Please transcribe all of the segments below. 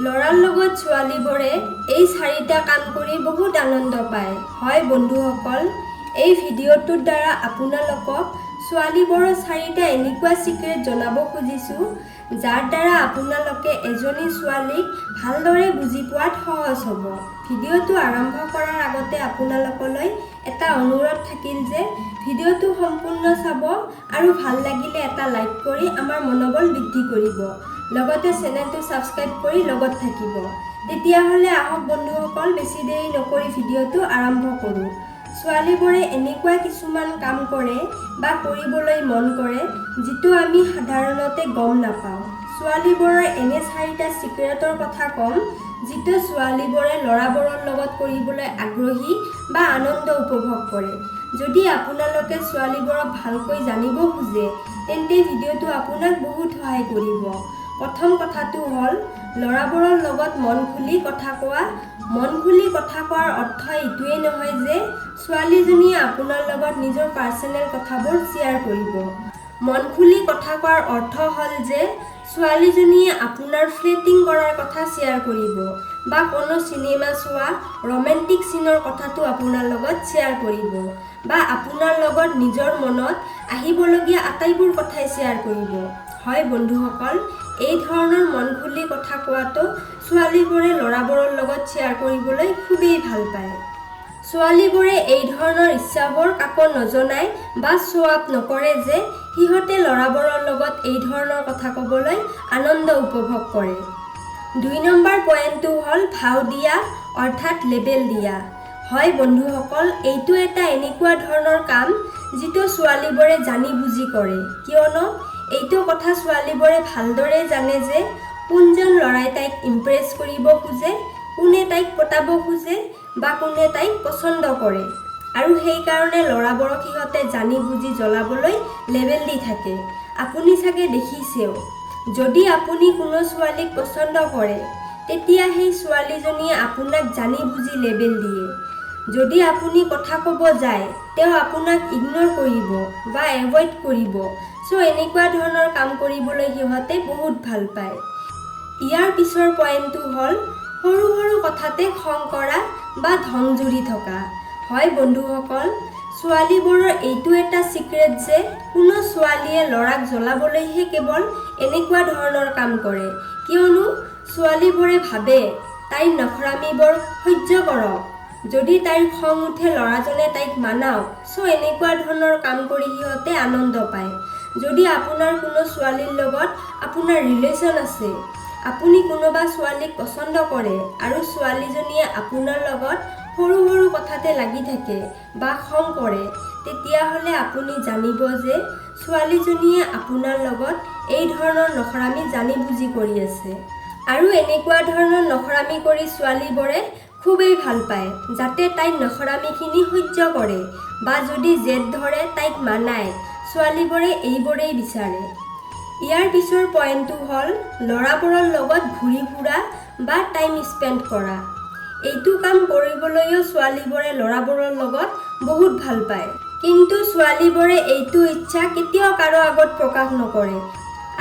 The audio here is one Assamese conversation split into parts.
লৰাৰ লগত ছোৱালীবোৰে এই চাৰিটা কাম কৰি বহুত আনন্দ পায়। হয় বন্ধুসকল, এই ভিডিঅ'টোৰ দ্বাৰা আপোনালোকক ছোৱালীবোৰৰ চাৰিটা এনেকুৱা চিক্ৰেট জনাব খুজিছোঁ, যাৰ দ্বাৰা আপোনালোকে এজনী ছোৱালীক ভালদৰে বুজি পোৱাত সহজ হ'ব। ভিডিঅ'টো আৰম্ভ কৰাৰ আগতে আপোনালোকলৈ এটা অনুৰোধ থাকিল যে ভিডিঅ'টো সম্পূৰ্ণ চাব আৰু ভাল লাগিলে এটা লাইক কৰি আমাৰ মনোবল বৃদ্ধি কৰিব। লগতে চেনেলটো ছাবস্ক্ৰাইব কৰি লগত থাকিব। তেতিয়াহ'লে আহক বন্ধুসকল, বেছি দেৰি নকৰি ভিডিঅ'টো আৰম্ভ কৰোঁ। ছোৱালীবোৰে এনেকুৱা কিছুমান কাম কৰে বা কৰিবলৈ মন কৰে যিটো আমি সাধাৰণতে গম নাপাওঁ। ছোৱালীবোৰৰ এনে চাৰিটা চিক্ৰেটৰ কথা ক'ম, যিটো ছোৱালীবোৰে ল'ৰাবোৰৰ লগত কৰিবলৈ আগ্ৰহী বা আনন্দ উপভোগ কৰে। যদি আপোনালোকে ছোৱালীবোৰক ভালকৈ জানিব খোজে, তেন্তে ভিডিঅ'টো আপোনাক বহুত সহায় কৰিব। প্ৰথম কথাটো হ'ল ল'ৰাবোৰৰ লগত মন খুলি কথা কোৱা। মন খুলি কথা কোৱাৰ অৰ্থ এইটোৱেই নহয় যে ছোৱালীজনীয়ে আপোনাৰ লগত নিজৰ পাৰ্চনেল কথাবোৰ শ্বেয়াৰ কৰিব। মন খুলি কথা কোৱাৰ অৰ্থ হ'ল যে ছোৱালীজনীয়ে আপোনাৰ ফ্লেটিং কৰাৰ কথা শ্বেয়াৰ কৰিব বা কোনো চিনেমা চোৱা ৰোমেণ্টিক চিনৰ কথাটো আপোনাৰ লগত শ্বেয়াৰ কৰিব বা আপোনাৰ লগত নিজৰ মনত আহিবলগীয়া আটাইবোৰ কথাই শ্বেয়াৰ কৰিব। হয় বন্ধুসকল, এই ধৰণৰ মন খুলি কথা কোৱাটো ছোৱালীবোৰে ল'ৰাবোৰৰ লগত শ্বেয়াৰ কৰিবলৈ খুবেই ভাল পায়। ছোৱালীবোৰে এই ধৰণৰ ইচ্ছাবোৰ কাকো নজনায় বা শ্ব' আপ নকৰে যে সিহঁতে ল'ৰাবোৰৰ লগত এই ধৰণৰ কথা ক'বলৈ আনন্দ উপভোগ কৰে। ২ নম্বৰ পইণ্টটো হ'ল ভাও দিয়া অৰ্থাৎ লেবেল দিয়া। হয় বন্ধুসকল, এইটো এটা এনেকুৱা ধৰণৰ কাম যিটো ছোৱালীবোৰে জানি বুজি কৰে, কিয়নো এইটো কথা ছোৱালীবোৰে ভালদৰে জানে যে কোনজন ল'ৰাই তাইক ইমপ্ৰেছ কৰিব খোজে, কোনে তাইক পটাব খোজে বা কোনে তাইক পচন্দ কৰে। আৰু সেইকাৰণে ল'ৰাবোৰক সিহঁতে জানি বুজি জ্বলাবলৈ লেবেল দি থাকে। আপুনি চাগে দেখিছেও, যদি আপুনি কোনো ছোৱালীক পচন্দ কৰে, তেতিয়া সেই ছোৱালীজনীয়ে আপোনাক জানি বুজি লেবেল দিয়ে। যদি আপুনি কথা ক'ব যায়, তেওঁ আপোনাক ইগন'ৰ কৰিব বা এভইড কৰিব। এনেকুৱা ধৰণৰ কাম কৰিবলৈ সিহঁতে বহুত ভাল পায়। ইয়াৰ পিছৰ পইণ্টটো হ'ল সৰু সৰু কথাতে খং কৰা বা ধংজুৰি থকা। হয় বন্ধুসকল, ছোৱালীবোৰৰ এইটো এটা চিক্ৰেট যে কোনো ছোৱালীয়ে ল'ৰাক জ্বলাবলৈহে কেৱল এনেকুৱা ধৰণৰ কাম কৰে, কিয়নো ছোৱালীবোৰে ভাবে তাইৰ নখৰামিবোৰ সহ্য কৰক। যদি তাইৰ খং উঠে ল'ৰাজনে তাইক মানাওক। এনেকুৱা ধৰণৰ কাম কৰি সিহঁতে আনন্দ পায়। যদি আপোনাৰ কোনো ছোৱালীৰ লগত আপোনাৰ ৰিলেশ্যন আছে, আপুনি কোনোবা ছোৱালীক পচন্দ কৰে আৰু ছোৱালীজনীয়ে আপোনাৰ লগত সৰু সৰু কথাতে লাগি থাকে বা খং কৰে, তেতিয়াহ'লে আপুনি জানিব যে ছোৱালীজনীয়ে আপোনাৰ লগত এই ধৰণৰ নখৰামি জানি বুজি কৰি আছে। আৰু এনেকুৱা ধৰণৰ নখৰামি কৰি ছোৱালীবোৰে খুবেই ভাল পায়, যাতে তাইৰ নখৰামিখিনি সহ্য কৰে বা যদি জেদ ধৰে তাইক মানায়। ছোৱালীবোৰে এইবোৰেই বিচাৰে। ইয়াৰ পিছৰ পইণ্টটো হ'ল ল'ৰাবোৰৰ লগত ঘূৰি ফুৰা বা টাইম স্পেণ্ড কৰা। এইটো কাম কৰিবলৈও ছোৱালীবোৰে ল'ৰাবোৰৰ লগত বহুত ভাল পায়, কিন্তু ছোৱালীবোৰে এইটো ইচ্ছা কেতিয়াও কাৰো আগত প্ৰকাশ নকৰে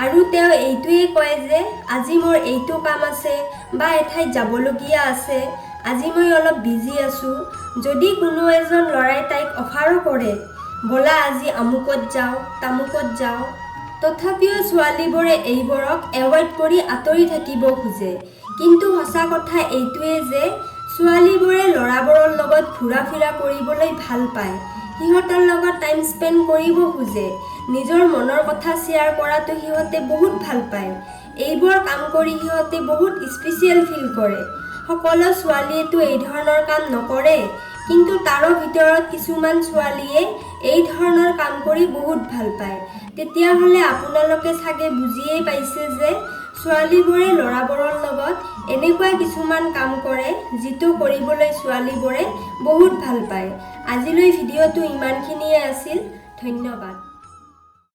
আৰু তেওঁ এইটোৱেই কয় যে আজি মোৰ এইটো কাম আছে বা এঠাইত যাবলগীয়া আছে, আজি মই অলপ বিজি আছোঁ। যদি কোনো এজন ল'ৰাই তাইক অফাৰো কৰে, ব'লা আজি আমুকত যাওঁ তামুকত যাওঁ, তথাপিও ছোৱালীবোৰে এইবোৰক এভইড কৰি আঁতৰি থাকিব খোজে। কিন্তু সঁচা কথা এইটোৱেই যে ছোৱালীবোৰে ল'ৰাবোৰৰ লগত ঘূৰা ফুৰা কৰিবলৈ ভাল পায়, সিহঁতৰ লগত টাইম স্পেণ্ড কৰিব খোজে, নিজৰ মনৰ কথা শ্বেয়াৰ কৰাটো সিহঁতে বহুত ভাল পায়। এইবোৰ কাম কৰি সিহঁতে বহুত স্পেচিয়েল ফিল কৰে। সকলো ছোৱালীয়েতো এই ধৰণৰ কাম নকৰে, কিন্তু তাৰো ভিতৰত কিছুমান ছোৱালীয়ে এই ধৰণৰ কাম কৰি বহুত ভাল পায়। তেতিয়াহ'লে আপোনালোকে চাগে বুজিয়েই পাইছে যে ছোৱালীবোৰে ল'ৰাবোৰৰ লগত এনেকুৱা কিছুমান কাম কৰে যিটো কৰিবলৈ ছোৱালীবোৰে বহুত ভাল পায়। আজিলৈ ভিডিঅ'টো ইমানখিনিয়ে আছিল। ধন্যবাদ।